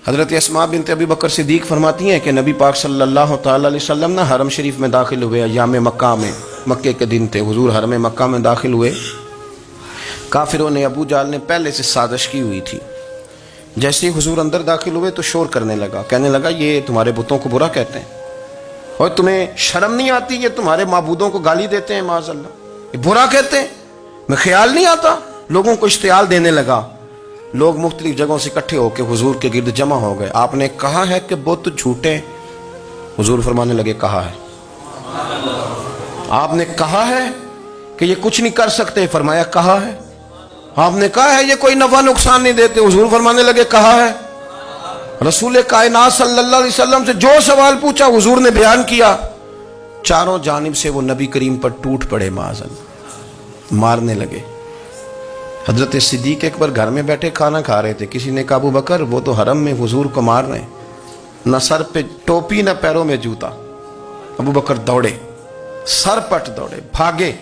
حضرت اسماء بنت ابی بکر صدیق فرماتی ہیں کہ نبی پاک صلی اللہ تعالی علیہ وسلم نا حرم شریف میں داخل ہوئے ایام مکہ میں، مکے کے دن تھے، حضور حرم مکہ میں داخل ہوئے۔ کافروں نے، ابو جہل نے پہلے سے سازش کی ہوئی تھی۔ جیسے ہی حضور اندر داخل ہوئے تو شور کرنے لگا، کہنے لگا یہ تمہارے بتوں کو برا کہتے ہیں اور تمہیں شرم نہیں آتی، یہ تمہارے معبودوں کو گالی دیتے ہیں، معاذ اللہ یہ برا کہتے ہیں، میں خیال نہیں آتا۔ لوگوں کو اشتعال دینے لگا، لوگ مختلف جگہوں سے اکٹھے ہو کے حضور کے گرد جمع ہو گئے۔ آپ نے کہا ہے کہ بت جھوٹے؟ حضور فرمانے لگے کہا ہے۔ آپ نے کہا ہے کہ یہ کچھ نہیں کر سکتے؟ فرمایا کہا ہے۔ آپ نے کہا ہے یہ کوئی نفع نقصان نہیں دیتے؟ حضور فرمانے لگے کہا ہے۔ رسول کائنات صلی اللہ علیہ وسلم سے جو سوال پوچھا حضور نے بیان کیا۔ چاروں جانب سے وہ نبی کریم پر ٹوٹ پڑے، معاذ اللہ، مارنے لگے۔ حضرت صدیق اکبر گھر میں بیٹھے کھانا کھا رہے تھے، کسی نے کہا ابو بکر وہ تو حرم میں حضور کو مار رہے ہیں، نہ سر پہ ٹوپی نہ پیروں میں جوتا۔ ابو بکر دوڑے، سر پٹ دوڑے، بھاگے۔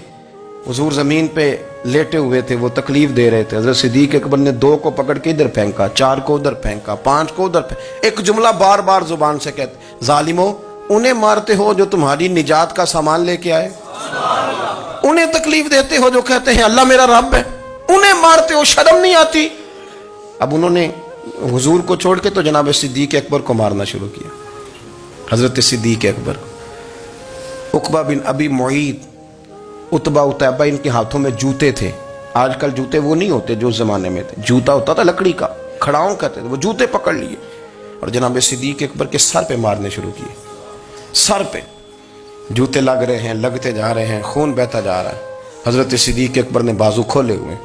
حضور زمین پہ لیٹے ہوئے تھے، وہ تکلیف دے رہے تھے۔ حضرت صدیق اکبر نے 2 کو پکڑ کے ادھر پھینکا، 4 کو ادھر پھینکا، 5 کو ادھر پھینکا۔ ایک جملہ بار بار زبان سے کہتے، ظالمو انہیں مارتے ہو جو تمہاری نجات کا سامان لے کے آئے، انہیں تکلیف دیتے ہو جو کہتے ہیں اللہ میرا رب ہے، انہیں مارتے ہو، شرم نہیں آتی؟ اب انہوں نے حضور کو چھوڑ کے تو جناب صدیق اکبر کو مارنا شروع کیا۔ حضرت صدیق اکبر، عقبہ بن ابی معیط، عتبہ اتیبہ، ان کے ہاتھوں میں جوتے تھے۔ آج کل جوتے وہ نہیں ہوتے جو اس زمانے میں تھے، جوتا ہوتا تھا لکڑی کا، کھڑاؤں کہتے تھے، وہ جوتے پکڑ لیے اور جناب صدیق اکبر کے سر پہ مارنے شروع کیے۔ سر پہ جوتے لگ رہے ہیں، لگتے جا رہے ہیں، خون بہتا جا رہا ہے۔ حضرت صدیق اکبر نے بازو کھولے ہوئے،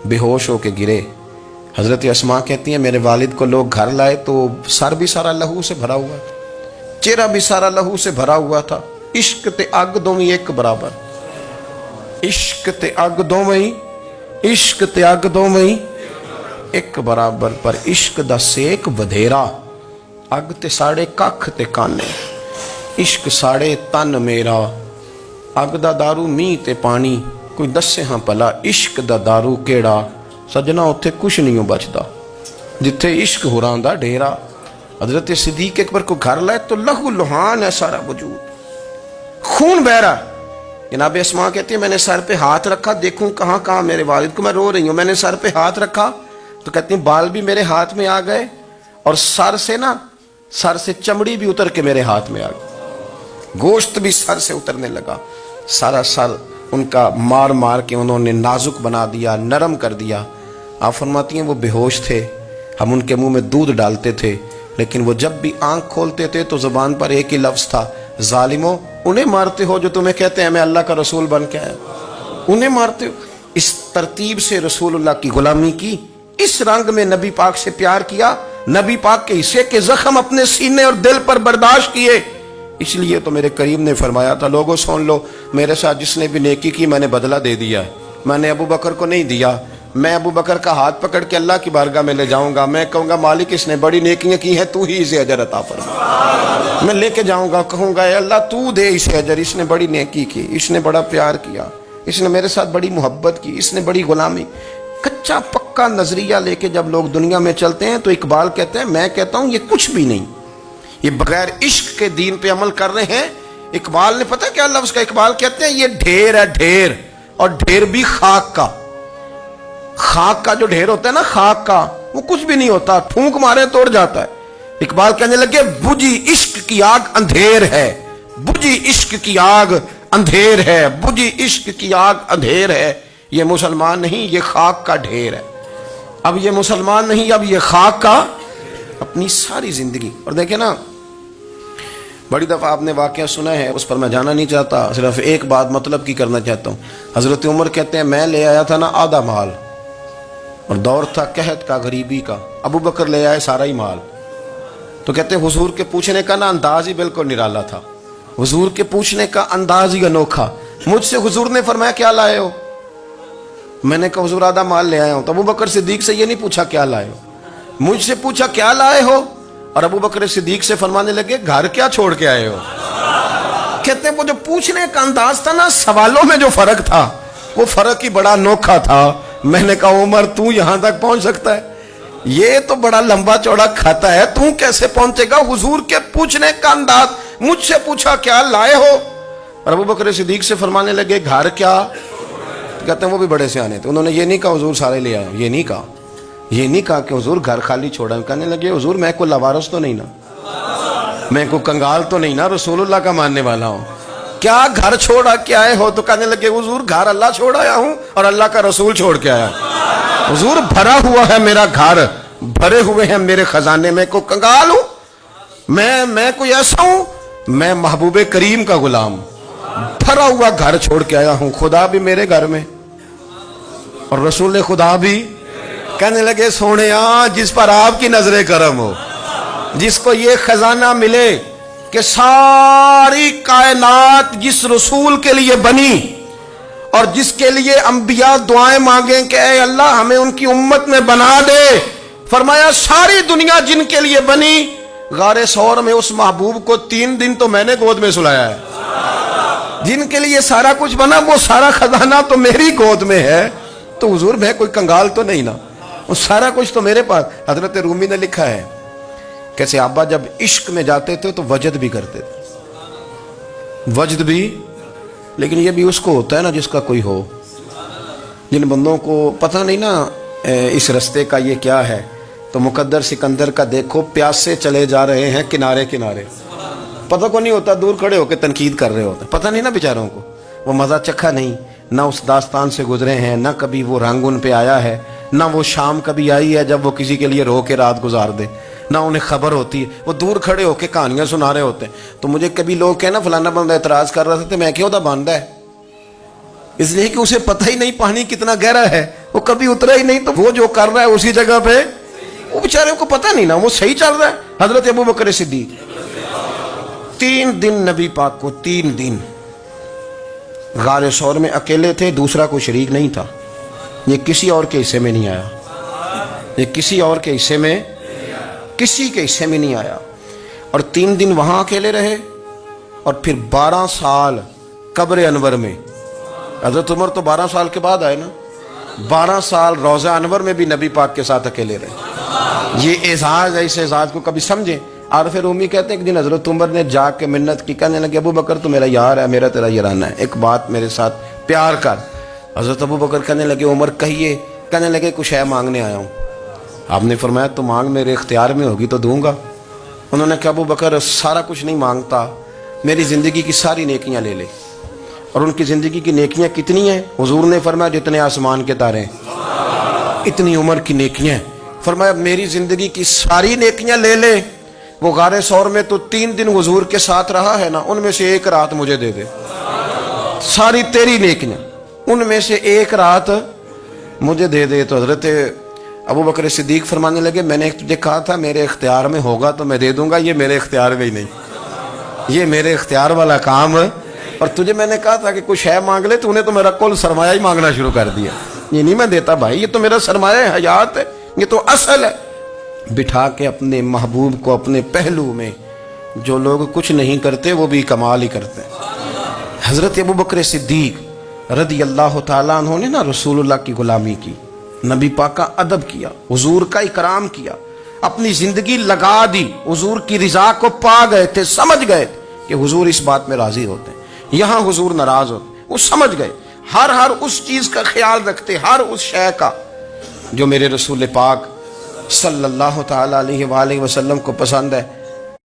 بے ہوش ہو کے گرے۔ حضرت اسماء کہتی ہیں میرے والد کو لوگ گھر لائے تو سر بھی سارا لہو سے بھرا ہوا تھا، چہرہ بھی سارا لہو سے بھرا ہوا تھا۔ عشق تے اگ دوویں ایک برابر، عشق تے اگ دوویں، عشق تے اگ دوویں ایک برابر، پر عشق دا سیک ودھیرا، اگ تے ساڑے ککھ تے کانے، عشق ساڑے تن میرا، اگ دا دارو می تے پانی، کوئی دسے ہاں پلا عشق دا دارو کیڑا، سجنا اتھے کچھ نہیں بچدا جتھے عشق ہوراں دا ڈیرا۔ حضرت صدیق اکبر کو گھر لائے تو لہو لہان ہے سارا وجود، خون بہ رہا۔ جناب اسماء کہتی ہے میں نے سر پہ ہاتھ رکھا، دیکھوں کہاں کہاں میرے والد کو، میں رو رہی ہوں، میں نے سر پہ ہاتھ رکھا تو کہتی ہیں بال بھی میرے ہاتھ میں آ گئے اور سر سے چمڑی بھی اتر کے میرے ہاتھ میں آ گئی، گوشت بھی سر سے اترنے لگا، سارا سر ان کا مار مار کے انہوں نے نازک بنا دیا، نرم کر دیا۔ آپ فرماتی ہیں وہ بے ہوش تھے، ہم ان کے منہ میں دودھ ڈالتے تھے، لیکن وہ جب بھی آنکھ کھولتے تھے تو زبان پر ایک ہی لفظ تھا، ظالمو انہیں مارتے ہو جو تمہیں کہتے ہیں میں اللہ کا رسول بن کے آیا، انہیں مارتے ہو۔ اس ترتیب سے رسول اللہ کی غلامی کی، اس رنگ میں نبی پاک سے پیار کیا، نبی پاک کے حصے کے زخم اپنے سینے اور دل پر برداشت کیے۔ اس لیے تو میرے کریم نے فرمایا تھا لوگوں سن لو، میرے ساتھ جس نے بھی نیکی کی میں نے بدلہ دے دیا ہے، میں نے ابو بکر کو نہیں دیا، میں ابو بکر کا ہاتھ پکڑ کے اللہ کی بارگاہ میں لے جاؤں گا، میں کہوں گا مالک اس نے بڑی نیکیاں کی ہیں تو ہی اسے اجر عطا فرما، میں لے کے جاؤں گا، کہوں گا اے اللہ تو دے اسے اجر، اس نے بڑی نیکی کی، اس نے بڑا پیار کیا، اس نے میرے ساتھ بڑی محبت کی، اس نے بڑی غلامی۔ کچا پکا نظریہ لے کے جب لوگ دنیا میں چلتے ہیں تو اقبال کہتے ہیں، میں کہتا ہوں یہ کچھ بھی نہیں، یہ بغیر عشق کے دین پہ عمل کر رہے ہیں۔ اقبال نے پتہ کیا لفظ کا، اقبال کہتے ہیں یہ ڈھیر ہے، ڈھیر، اور ڈھیر بھی خاک کا، خاک کا جو ڈھیر ہوتا ہے نا، خاک کا وہ کچھ بھی نہیں ہوتا، پھونک مارے توڑ جاتا ہے۔ اقبال کہنے لگے بجھی عشق کی آگ اندھیر ہے، بجھی عشق کی آگ اندھیر ہے، بجھی عشق کی آگ اندھیر ہے، یہ مسلمان نہیں یہ خاک کا ڈھیر ہے۔ اب یہ مسلمان نہیں، اب یہ خاک کا، اپنی ساری زندگی۔ اور دیکھیں نا بڑی دفعہ آپ نے واقعہ سنا ہے، اس پر میں جانا نہیں چاہتا، صرف ایک بات مطلب کی کرنا چاہتا ہوں۔ حضرت عمر کہتے ہیں میں لے آیا تھا نا آدھا مال، اور دور تھا قحط کا، غریبی کا، ابو بکر لے آئے سارا ہی مال۔ تو کہتے ہیں حضور کے پوچھنے کا نا انداز ہی بالکل نرالا تھا، حضور کے پوچھنے کا انداز ہی انوکھا۔ مجھ سے حضور نے فرمایا کیا لائے ہو؟ میں نے کہا حضور آدھا مال لے آیا ہوں۔ تو ابو بکر صدیق سے یہ نہیں پوچھا کیا لائے ہو، مجھ سے پوچھا کیا لائے ہو، اور ابو بکر صدیق سے فرمانے لگے گھر کیا چھوڑ کے آئے ہو۔ کہتے ہیں وہ جو پوچھنے کا انداز تھا نا، سوالوں میں جو فرق تھا وہ فرق ہی بڑا انوکھا تھا۔ میں نے کہا عمر تو یہاں تک پہنچ سکتا ہے؟ یہ تو بڑا لمبا چوڑا کھاتا ہے، تم کیسے پہنچے گا؟ حضور کے پوچھنے کا انداز، مجھ سے پوچھا کیا لائے ہو؟ اور ابو بکر صدیق سے فرمانے لگے گھر کیا؟ کہتے ہیں وہ بھی بڑے سے آنے تھے، انہوں نے یہ نہیں کہا حضور سارے لے آئے، یہ نہیں کہا، یہ نہیں کہا کہ حضور گھر خالی چھوڑا۔ کہنے لگے حضور میں کوئی لوارث تو نہیں نا، میں کوئی کنگال تو نہیں نا، رسول اللہ کا ماننے والا ہوں، کیا گھر چھوڑا کے آئے ہو؟ تو کہنے لگے حضور گھر اللہ چھوڑ آیا ہوں اور اللہ کا رسول چھوڑ کے آیا۔ حضور بھرا ہوا ہے میرا گھر، بھرے ہوئے ہیں میرے خزانے، میں کوئی کنگال ہوں؟ میں کوئی ایسا ہوں؟ میں محبوب کریم کا غلام، بھرا ہوا گھر چھوڑ کے آیا ہوں، خدا بھی میرے گھر میں اور رسول خدا بھی۔ کہنے لگے سونیا جس پر آپ کی نظر کرم ہو، جس کو یہ خزانہ ملے کہ ساری کائنات جس رسول کے لیے بنی اور جس کے لیے انبیاء دعائیں مانگیں کہ اے اللہ ہمیں ان کی امت میں بنا دے، فرمایا ساری دنیا جن کے لیے بنی، غار ثور میں اس محبوب کو 3 دن تو میں نے گود میں سلایا ہے۔ جن کے لیے سارا کچھ بنا وہ سارا خزانہ تو میری گود میں ہے، تو حضور میں کوئی کنگال تو نہیں نا، وہ سارا کچھ تو میرے پاس۔ حضرت رومی نے لکھا ہے کیسے آبا جب عشق میں جاتے تھے تو وجد بھی کرتے تھے، وجد بھی، لیکن یہ بھی اس کو ہوتا ہے نا جس کا کوئی ہو۔ جن بندوں کو پتہ نہیں نا اس رستے کا یہ کیا ہے، تو مقدر سکندر کا دیکھو پیاسے چلے جا رہے ہیں کنارے کنارے، پتہ کو نہیں ہوتا، دور کھڑے ہو کے تنقید کر رہے ہوتے، پتہ نہیں نا بیچاروں کو، وہ مزہ چکھا نہیں، نہ اس داستان سے گزرے ہیں، نہ کبھی وہ رنگ ان پہ آیا ہے، نہ وہ شام کبھی آئی ہے جب وہ کسی کے لیے رو کے رات گزار دے، نہ انہیں خبر ہوتی ہے، وہ دور کھڑے ہو کے کہانیاں سنا رہے ہوتے ہیں۔ تو مجھے کبھی لوگ کہنا فلانا بندہ اعتراض کر رہا تھا، تو میں کیوں تھا باندھا ہے؟ اس لیے کہ اسے پتہ ہی نہیں پانی کتنا گہرا ہے، وہ کبھی اترا ہی نہیں، تو وہ جو کر رہا ہے اسی جگہ پہ، وہ بیچارے کو پتہ نہیں نا، وہ صحیح چل رہا ہے۔ حضرت ابو بکر صدیق 3 دن نبی پاک کو 3 دن غار ثور میں اکیلے تھے، دوسرا کوئی شریک نہیں تھا، یہ کسی اور کے حصے میں نہیں آیا، یہ کسی اور کے حصے میں، کسی کے حصے میں نہیں آیا، اور 3 دن وہاں اکیلے رہے، اور پھر 12 سال قبر انور میں۔ حضرت عمر تو 12 سال کے بعد آئے نا، 12 سال روضہ انور میں بھی نبی پاک کے ساتھ اکیلے رہے۔ یہ اعزاز ہے، اس اعزاز کو کبھی سمجھیں۔ عارف رومی کہتے ہیں ایک دن حضرت عمر نے جا کے منت کی، کہنے لگے ابو بکر تو میرا یار ہے، میرا تیرا یارانہ ہے، ایک بات میرے ساتھ پیار کر۔ حضرت ابو بکر کہنے لگے عمر کہیے، کہنے لگے کچھ ہے مانگنے آیا ہوں۔ آپ نے فرمایا تو مانگ، میرے اختیار میں ہوگی تو دوں گا۔ انہوں نے کہا ابو بکر سارا کچھ نہیں مانگتا، میری زندگی کی ساری نیکیاں لے لے۔ اور ان کی زندگی کی نیکیاں کتنی ہیں؟ حضور نے فرمایا جتنے آسمان کے تارے ہیں، اتنی عمر کی نیکیاں۔ فرمایا میری زندگی کی ساری نیکیاں لے لے۔ وہ غار ثور میں تو 3 دن حضور کے ساتھ رہا ہے نا، ان میں سے ایک رات مجھے دے دے، ساری تیری نیکیاں ان میں سے ایک رات مجھے دے دے۔ تو حضرت ابو بکر صدیق فرمانے لگے میں نے تجھے کہا تھا میرے اختیار میں ہوگا تو میں دے دوں گا، یہ میرے اختیار میں ہی نہیں، یہ میرے اختیار والا کام، اور تجھے میں نے کہا تھا کہ کچھ ہے مانگ لے، تو نے تو میرا کل سرمایہ ہی مانگنا شروع کر دیا۔ یہ نہیں میں دیتا بھائی، یہ تو میرا سرمایہ حیات ہے، یہ تو اصل ہے۔ بٹھا کے اپنے محبوب کو اپنے پہلو میں، جو لوگ کچھ نہیں کرتے وہ بھی کمال ہی کرتے ہیں۔ حضرت ابو بکر صدیق رضی اللہ تعالیٰ عنہ نے نا رسول اللہ کی غلامی کی، نبی پاک کا ادب کیا، حضور کا اکرام کیا، اپنی زندگی لگا دی، حضور کی رضا کو پا گئے تھے، سمجھ گئے کہ حضور اس بات میں راضی ہوتے ہیں، یہاں حضور ناراض ہوتے، وہ سمجھ گئے، ہر اس چیز کا خیال رکھتے، ہر اس شے کا جو میرے رسول پاک صلی اللہ تعالیٰ علیہ وآلہ وسلم کو پسند ہے۔